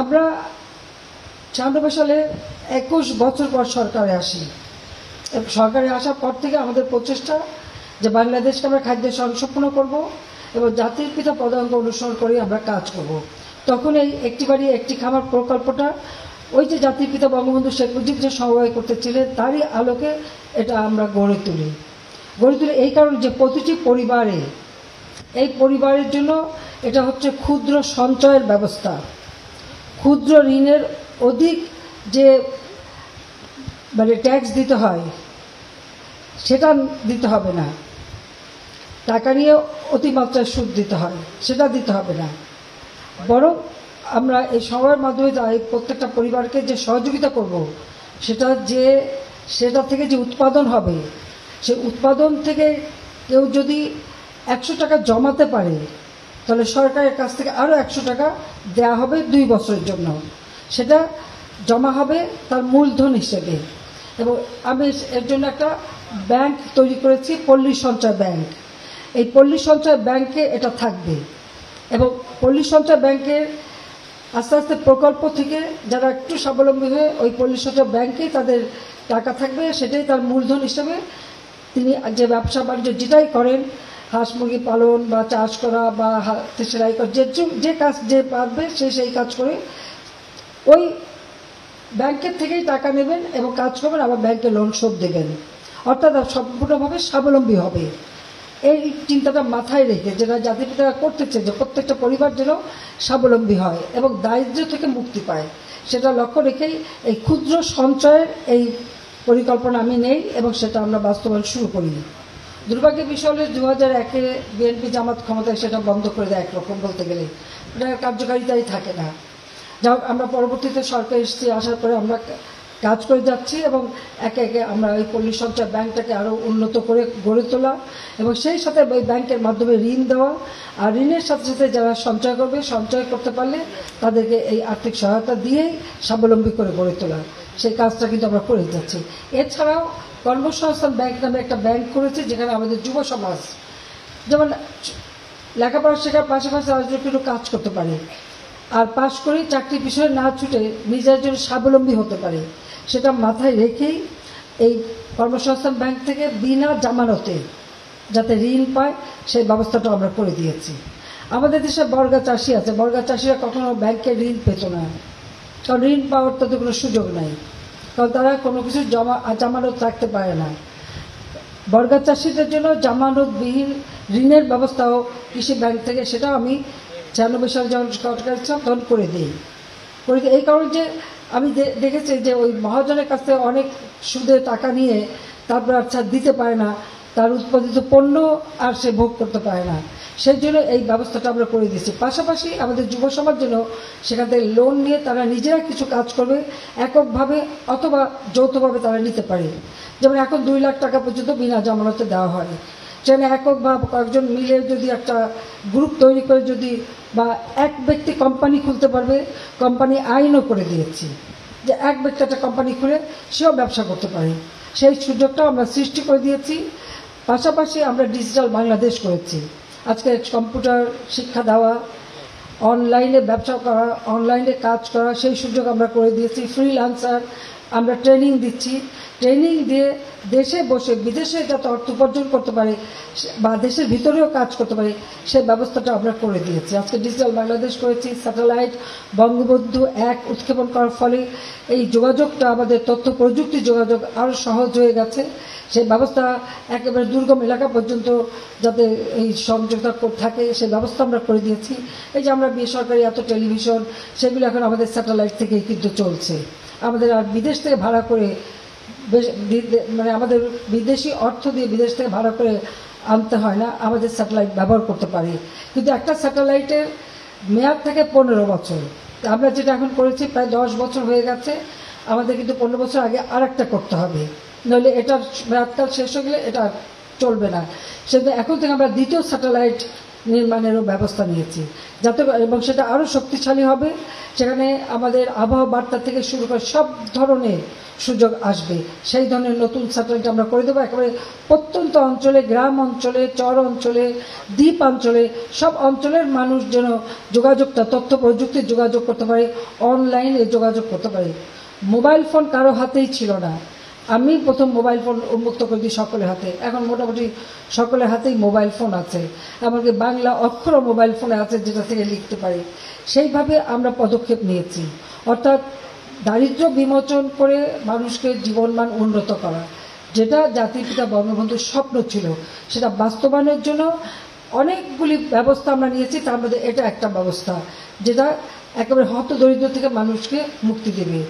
আমরা 96 সালে 21 বছর পর সরকারে আসি। সরকারে আসার পর থেকে আমাদের প্রচেষ্টা যে বাংলাদেশকে আমরা খাদ্য স্বয়ংসম্পূর্ণ করব এবং জাতির পিতা পদাঙ্ক অনুসরণ করে আমরা কাজ করব। তখন এই একটি বাড়ি একটি খামার প্রকল্পটা ওই যে জাতির পিতা বঙ্গবন্ধু শেখ মুজিব যে সমবায় করতেছিলেন তারই আলোকে এটা আমরা গড়ে তুলি। এই কারণে যে প্রতিটি পরিবারে এই পরিবারের জন্য এটা হচ্ছে ক্ষুদ্র সঞ্চয়ের ব্যবস্থা। ক্ষুদ্র ঋণের অধিক যে ট্যাক্স দিতে হয় সেটা দিতে হবে না, টাকা নিয়ে অতিমাত্রায় সুদ দিতে হয় সেটা দিতে হবে না, বরং আমরা এই সময়ের মাধ্যমে যাই প্রত্যেকটা পরিবারকে যে সহযোগিতা করব সেটা থেকে যে উৎপাদন হবে সেই উৎপাদন থেকে কেউ যদি 100 টাকা জমাতে পারে তাহলে সরকারের কাছ থেকে আরও 100 টাকা দেওয়া হবে 2 বছরের জন্য, সেটা জমা হবে তার মূলধন হিসেবে। এবং আমি এর জন্য একটা ব্যাংক তৈরি করেছি, পল্লী সঞ্চয় ব্যাংক। এই পল্লী সঞ্চয় ব্যাংকে এটা থাকবে এবং পল্লী সঞ্চয় ব্যাংকের আস্তে আস্তে প্রকল্প থেকে যারা একটু স্বাবলম্বী হয়ে ওই পল্লী সঞ্চয় ব্যাংকেই তাদের টাকা থাকবে, সেটাই তার মূলধন হিসেবে তিনি যে ব্যবসা বাণিজ্য যেটাই করেন, হাঁস মুরগি পালন বা চাষ করা বা হাতে সেলাই করা, যে কাজ যে পারবে সেই কাজ করে ওই ব্যাংকের থেকেই টাকা নেবেন এবং কাজ করবেন, আবার ব্যাংকে লোন শোধ দেবেন, অর্থাৎ সম্পূর্ণভাবে স্বাবলম্বী হবে। এই চিন্তাটা মাথায় রেখে যেটা জাতির পিতা করতেছে যে প্রত্যেকটা পরিবার যেন স্বাবলম্বী হয় এবং দারিদ্র্য থেকে মুক্তি পায়, সেটা লক্ষ্য রেখেই এই ক্ষুদ্র সঞ্চয়ের এই পরিকল্পনা আমি নেই এবং সেটা আমরা বাস্তবায়ন শুরু করি। দুর্ভাগ্যের বিষয় হলে 2001-এ বিএনপি জামাত ক্ষমতায় সেটা বন্ধ করে দেয়, একরকম বলতে গেলে এটা কার্যকারিতাই থাকে না। যাই হোক, আমরা পরবর্তীতে সরকার আসার পরে আমরা কাজ করে যাচ্ছি এবং একে একে আমরা ওই পল্লী সঞ্চয় ব্যাংকটাকে আরও উন্নত করে গড়ে তোলা এবং সেই সাথে ওই ব্যাংকের মাধ্যমে ঋণ দেওয়া, আর ঋণের সাথে সাথে যারা সঞ্চয় করবে, সঞ্চয় করতে পারলে তাদেরকে এই আর্থিক সহায়তা দিয়েই স্বাবলম্বী করে গড়ে তোলা, সেই কাজটা কিন্তু আমরা করে যাচ্ছি। এছাড়াও কর্মসংস্থান ব্যাংক নামে একটা ব্যাংক করেছে যেখানে আমাদের যুব সমাজ যেমন লেখাপড়া শেখার পাশাপাশি রাজনৈতিক কাজ করতে পারে আর পাশ করে চাকরি পিছনে না ছুটে নিজের জন্য স্বাবলম্বী হতে পারে, সেটা মাথায় রেখেই এই কর্মসংস্থান ব্যাংক থেকে বিনা জামানতে যাতে ঋণ পায় সেই ব্যবস্থাটা আমরা করে দিয়েছি। আমাদের দেশে বর্গা চাষি আছে, বর্গা চাষিরা কখনো ব্যাংকের ঋণ পেত না, কারণ ঋণ পাওয়ার তাদের কোনো সুযোগ নাই, কারণ তারা কোনো কিছু জামানত রাখতে পারে না। বর্গা চাষিদের জন্য জামানতবিহীন ঋণের ব্যবস্থাও কৃষি ব্যাংক থেকে, সেটাও আমি 96 সালে যখন সরকার ছিলাম তখন করে দিই। এই কারণে যে আমি দেখেছি যে ওই মহাজনের কাছ থেকে অনেক সুদে টাকা নিয়ে তারপর আচ্ছা দিতে পারে না, তার উৎপাদিত পণ্য আর সে ভোগ করতে পারে না, সেই জন্য এই ব্যবস্থাটা আমরা করে দিচ্ছি। পাশাপাশি আমাদের যুব সমাজ যেন সেখান থেকে লোন নিয়ে তারা নিজেরা কিছু কাজ করবে, এককভাবে অথবা যৌথভাবে তারা নিতে পারে। যেমন এখন 2 লাখ টাকা পর্যন্ত বিনা জামানতে দেওয়া হয়, সেখানে একক বা কয়েকজন মিলে যদি একটা গ্রুপ তৈরি করে যদি বা এক ব্যক্তি কোম্পানি খুলতে পারবে, কোম্পানি আইনও করে দিয়েছি যে এক ব্যক্তি একটা কোম্পানি খুলে সেও ব্যবসা করতে পারে, সেই সুযোগটাও আমরা সৃষ্টি করে দিয়েছি। পাশাপাশি আমরা ডিজিটাল বাংলাদেশ করেছি, আজকে কম্পিউটার শিক্ষা দেওয়া, অনলাইনে ব্যবসা করা, অনলাইনে কাজ করা, সেই সুযোগ আমরা করে দিয়েছি। ফ্রিল্যান্সার আমরা ট্রেনিং দিচ্ছি, ট্রেনিং দিয়ে দেশে বসে বিদেশে যাতে অর্থ উপার্জন করতে পারে বা দেশের ভিতরেও কাজ করতে পারে সেই ব্যবস্থাটা আমরা করে দিয়েছি। আজকে ডিজিটাল বাংলাদেশ করেছি, স্যাটেলাইট বঙ্গবন্ধু 1 উৎক্ষেপণ করার ফলে এই যোগাযোগটা আমাদের তথ্য প্রযুক্তি যোগাযোগ আরও সহজ হয়ে গেছে, সেই ব্যবস্থা একেবারে দুর্গম এলাকা পর্যন্ত যাতে এই সংযোগটা থাকে সেই ব্যবস্থা আমরা করে দিয়েছি। এই যে আমরা বেসরকারি এত টেলিভিশন সেগুলো এখন আমাদের স্যাটেলাইট থেকেই কিন্তু চলছে, আমাদের আর বিদেশ থেকে ভাড়া করে আমাদের বিদেশি অর্থ দিয়ে বিদেশ থেকে ভাড়া করে আনতে হয় না, আমাদের স্যাটেলাইট ব্যবহার করতে পারি। কিন্তু একটা স্যাটেলাইটের মেয়াদ থাকে 15 বছর, আমরা যেটা এখন করেছি প্রায় 10 বছর হয়ে গেছে, আমাদের কিন্তু 15 বছর আগে আরেকটা করতে হবে, নইলে এটার মেয়াদকাল শেষ হয়ে গেলে এটা চলবে না। সেজন্য এখন থেকে আমরা দ্বিতীয় স্যাটেলাইট নির্মাণেরও ব্যবস্থা নিয়েছি, যাতে এবং সেটা আরও শক্তিশালী হবে। সেখানে আমাদের আবহাওয়া বার্তা থেকে শুরু করে সব ধরনের সুযোগ আসবে, সেই ধরনের নতুন স্যাটেলাইট আমরা করে দেবো। একেবারে প্রত্যন্ত অঞ্চলে, গ্রাম অঞ্চলে, চর অঞ্চলে, দ্বীপ অঞ্চলে, সব অঞ্চলের মানুষ যেন যোগাযোগটা, তথ্য প্রযুক্তির যোগাযোগ করতে পারে, অনলাইনে যোগাযোগ করতে পারে। মোবাইল ফোন কারো হাতেই ছিল না, আমি প্রথম মোবাইল ফোন উন্মুক্ত করে দিই সকলের হাতে। এখন মোটামুটি সকলের হাতেই মোবাইল ফোন আছে, এমনকি বাংলা অক্ষরও মোবাইল ফোনে আছে, যেটা থেকে লিখতে পারি। সেইভাবে আমরা পদক্ষেপ নিয়েছি, অর্থাৎ দারিদ্র্য বিমোচন করে মানুষকে জীবনমান উন্নত করা, যেটা জাতির পিতা বঙ্গবন্ধুর স্বপ্ন ছিল, সেটা বাস্তবায়নের জন্য অনেকগুলি ব্যবস্থা আমরা নিয়েছি। তার মধ্যে এটা একটা ব্যবস্থা, যেটা একেবারে হতদরিদ্র থেকে মানুষকে মুক্তি দেবে।